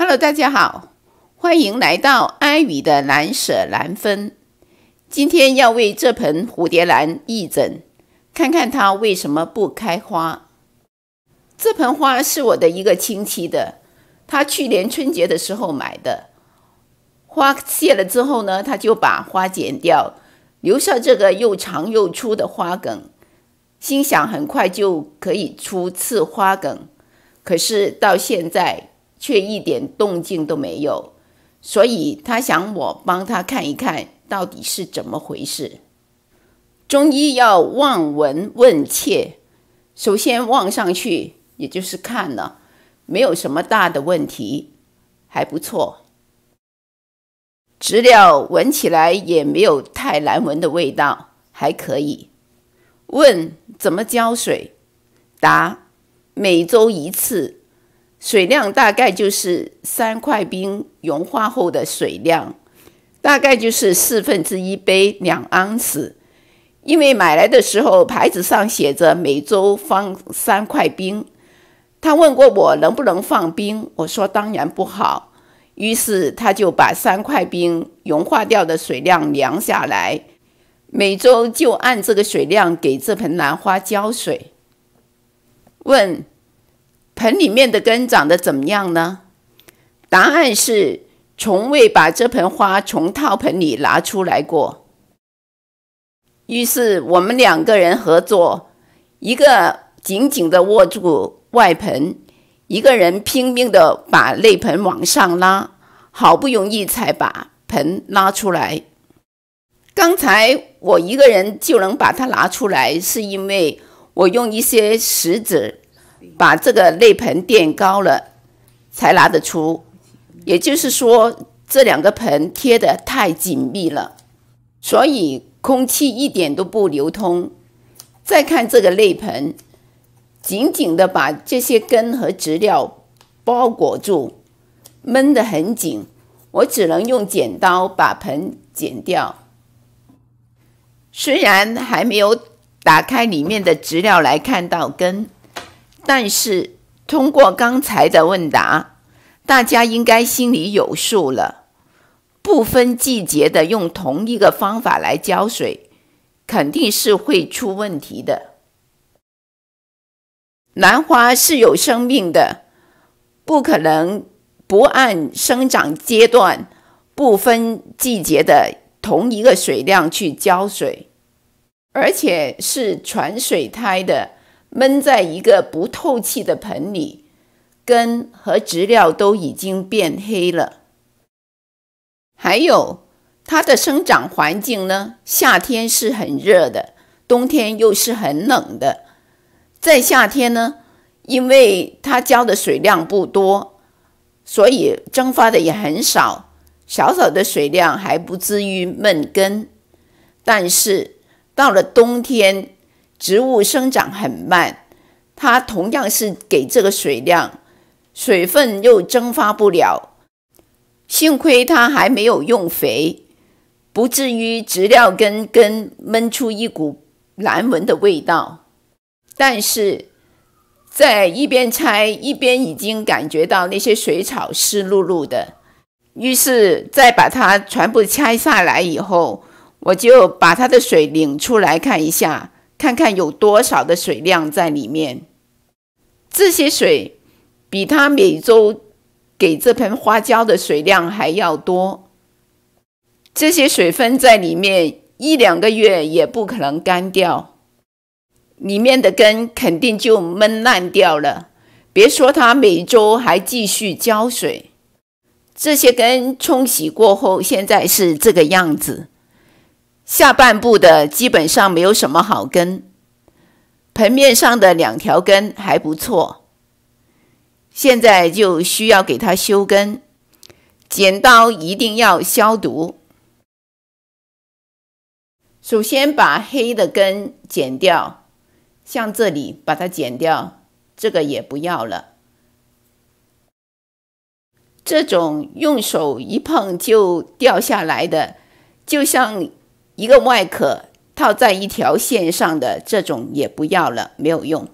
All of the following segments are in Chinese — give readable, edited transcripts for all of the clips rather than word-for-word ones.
Hello， 大家好，欢迎来到安宇的兰舍兰芬。今天要为这盆蝴蝶兰义诊，看看它为什么不开花。这盆花是我的一个亲戚的，他去年春节的时候买的。花谢了之后呢，他就把花剪掉，留下这个又长又粗的花梗，心想很快就可以出次花梗，可是到现在却一点动静都没有，所以他想我帮他看一看到底是怎么回事。中医要望闻问切，首先望上去，也就是看了，没有什么大的问题，还不错。植料闻起来也没有太难闻的味道，还可以。问怎么浇水？答每周1次。水量大概就是3块冰融化后的水量，大概就是1/4杯2盎司。因为买来的时候牌子上写着每周放3块冰，他问过我能不能放冰，我说当然不好。于是他就把3块冰融化掉的水量量下来，每周就按这个水量给这盆兰花浇水。问盆里面的根长得怎么样呢？答案是从未把这盆花从套盆里拿出来过。于是我们2个人合作，一个紧紧地握住外盆，一个人拼命地把内盆往上拉，好不容易才把盆拉出来。刚才我一个人就能把它拿出来，是因为我用一些石子把这个内盆垫高了才拿得出，也就是说这2个盆贴得太紧密了，所以空气一点都不流通。再看这个内盆，紧紧地把这些根和植料包裹住，闷得很紧，我只能用剪刀把盆剪掉。虽然还没有打开里面的植料来看到根，但是通过刚才的问答，大家应该心里有数了。不分季节的用同一个方法来浇水，肯定是会出问题的。兰花是有生命的，不可能不按生长阶段、不分季节的同一个水量去浇水，而且是全水胎的，闷在一个不透气的盆里，根和植料都已经变黑了。还有它的生长环境呢，夏天是很热的，冬天又是很冷的。在夏天呢，因为它浇的水量不多，所以蒸发的也很少，小小的水量还不至于闷根。但是到了冬天，植物生长很慢，它同样是给这个水量，水分又蒸发不了。幸亏它还没有用肥，不至于植料跟根闷出一股难闻的味道。但是在一边拆一边已经感觉到那些水草湿漉漉的，于是再把它全部拆下来以后，我就把它的水拧出来看一下，看看有多少的水量在里面。这些水比它每周给这盆花浇的水量还要多，这些水分在里面1-2个月也不可能干掉，里面的根肯定就闷烂掉了，别说它每周还继续浇水。这些根冲洗过后现在是这个样子，下半部的基本上没有什么好根，盆面上的2条根还不错。现在就需要给它修根，剪刀一定要消毒。首先把黑的根剪掉，像这里把它剪掉，这个也不要了。这种用手一碰就掉下来的，就像一个外壳套在一条线上的，这种也不要了，没有用。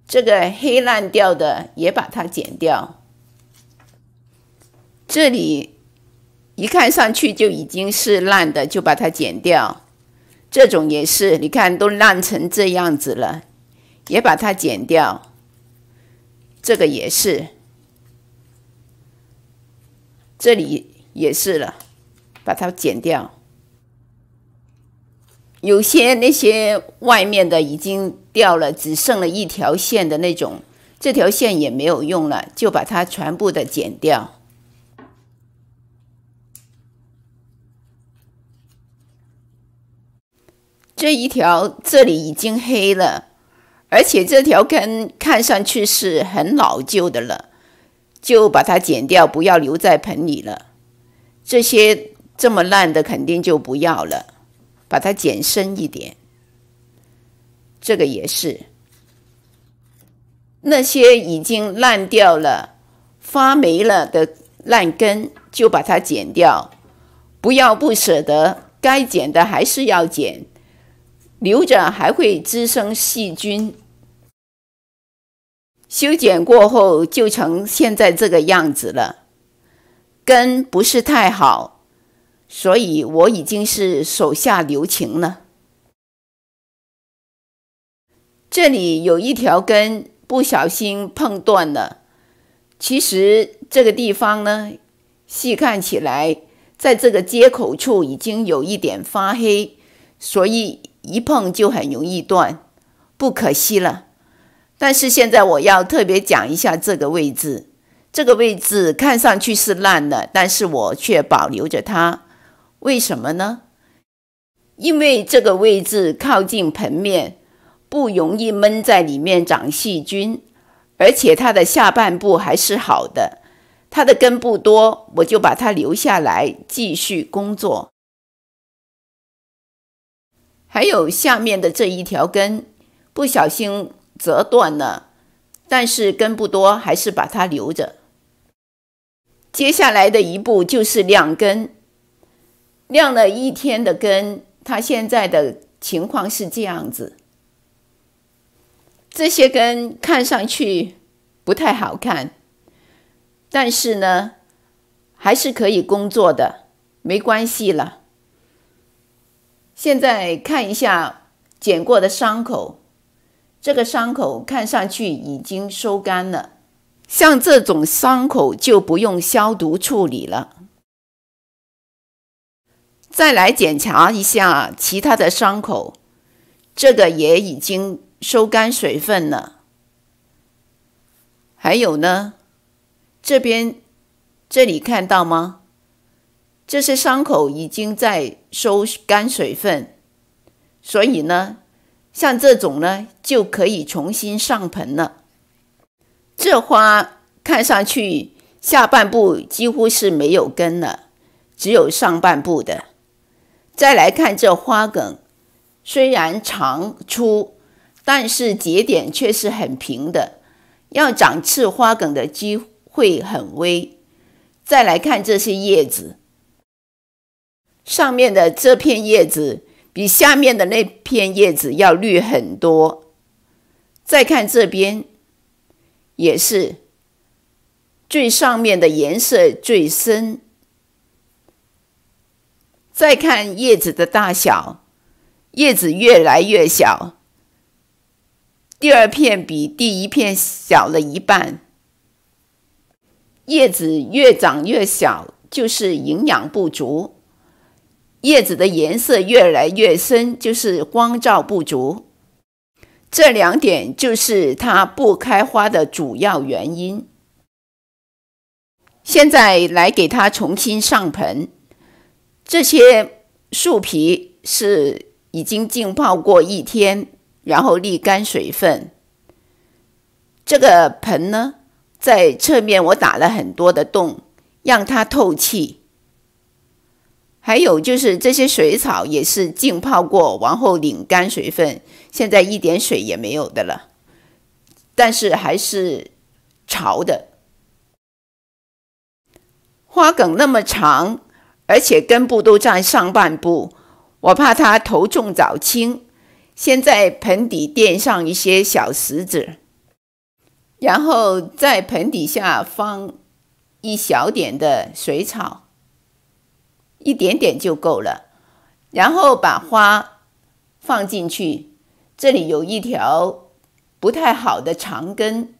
这个黑烂掉的也把它剪掉。这里一看上去就已经是烂的，就把它剪掉。这种也是，你看都烂成这样子了，也把它剪掉。这个也是，这里也是了，把它剪掉。有些那些外面的已经掉了，只剩了一条线的那种，这条线也没有用了，就把它全部的剪掉。这一条这里已经黑了，而且这条根看上去是很老旧的了，就把它剪掉，不要留在盆里了。这些这么烂的肯定就不要了，把它剪深一点。这个也是，那些已经烂掉了、发霉了的烂根就把它剪掉，不要不舍得，该剪的还是要剪。留着还会滋生细菌，修剪过后就成现在这个样子了。根不是太好，所以我已经是手下留情了。这里有一条根不小心碰断了，其实这个地方呢，细看起来，在这个接口处已经有一点发黑，所以一碰就很容易断，不可惜了。但是现在我要特别讲一下这个位置，这个位置看上去是烂了，但是我却保留着它。为什么呢？因为这个位置靠近盆面，不容易闷在里面长细菌，而且它的下半部还是好的，它的根部多，我就把它留下来继续工作。还有下面的这一条根不小心折断了，但是根不多，还是把它留着。接下来的一步就是晾根，晾了1天的根，它现在的情况是这样子。这些根看上去不太好看，但是呢，还是可以工作的，没关系了。现在看一下剪过的伤口，这个伤口看上去已经收干了，像这种伤口就不用消毒处理了。再来检查一下其他的伤口，这个也已经收干水分了。还有呢，这里看到吗？这些伤口已经在收干水分，所以呢，像这种呢，就可以重新上盆了。这花看上去下半部几乎是没有根了，只有上半部的。再来看这花梗，虽然长粗，但是节点却是很平的，要长刺花梗的机会很微。再来看这些叶子，上面的这片叶子比下面的那片叶子要绿很多。再看这边，也是最上面的颜色最深。再看叶子的大小，叶子越来越小，第二片比第一片小了1半。叶子越长越小，就是营养不足；叶子的颜色越来越深，就是光照不足。这2点就是它不开花的主要原因。现在来给它重新上盆，这些树皮是已经浸泡过1天，然后沥干水分。这个盆呢，在侧面我打了很多的洞，让它透气。还有就是这些水草也是浸泡过，然后拧干水分，现在一点水也没有的了，但是还是潮的。花梗那么长，而且根部都在上半部，我怕它头重脚轻，先在盆底垫上一些小石子，然后在盆底下放一小点的水草，一点点就够了。然后把花放进去，这里有一条不太好的长根，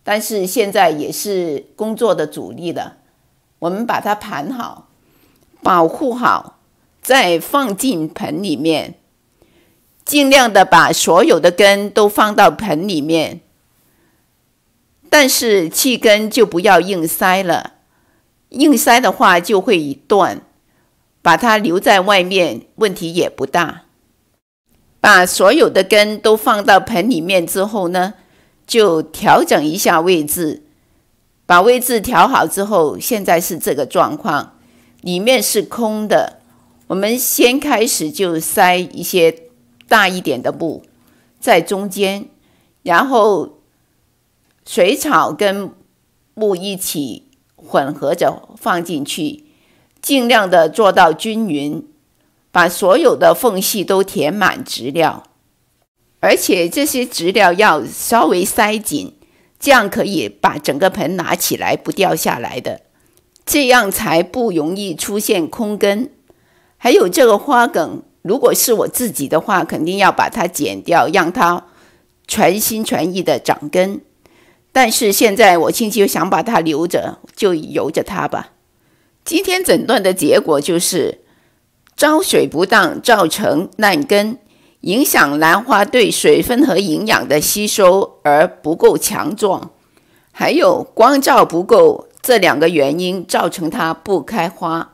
但是现在也是工作的主力了。我们把它盘好，保护好，再放进盆里面，尽量的把所有的根都放到盆里面，但是气根就不要硬塞了，硬塞的话就会断，把它留在外面问题也不大。把所有的根都放到盆里面之后呢，就调整一下位置，把位置调好之后，现在是这个状况，里面是空的。我们先开始就塞一些大一点的布在中间，然后水草跟木一起混合着放进去，尽量的做到均匀，把所有的缝隙都填满植料，而且这些植料要稍微塞紧，这样可以把整个盆拿起来不掉下来的，这样才不容易出现空根。还有这个花梗，如果是我自己的话，肯定要把它剪掉，让它全心全意的长根。但是现在我亲戚又想把它留着，就由着它吧。今天诊断的结果就是浇水不当造成烂根，影响兰花对水分和营养的吸收而不够强壮，还有光照不够，这两个原因造成它不开花。